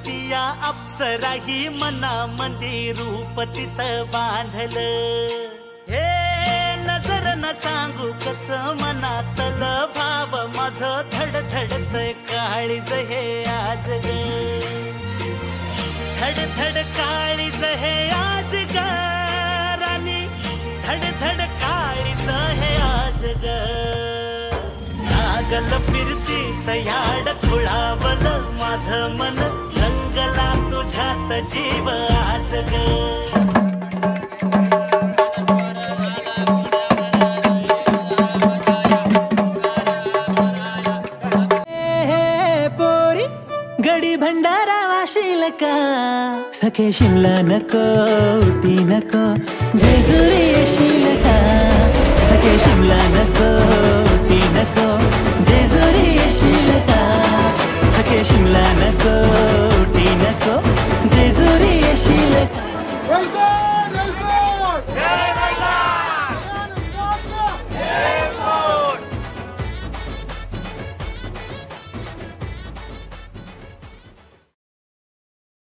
ती या अप्सरा ही मनामंदी रूप तिचं बांधलं. हे नजर न सांगू कस मनातल भाव माझं धडधडतय काळीज हे आज ग. धडधड काळीज हे आज ग राणी, धडधड काळीज हे आज ग. लागल फिरतीच याड खुळावल माझं मन, रंगला तुझ्यात जीव आज ग. गडी भंडारा वाशील का, सखे शिमला नको उटी नको, जेजुरी येशील का. सखे शिमला नको उटी नको, जेजुरी येशील का. सखे शिमला नको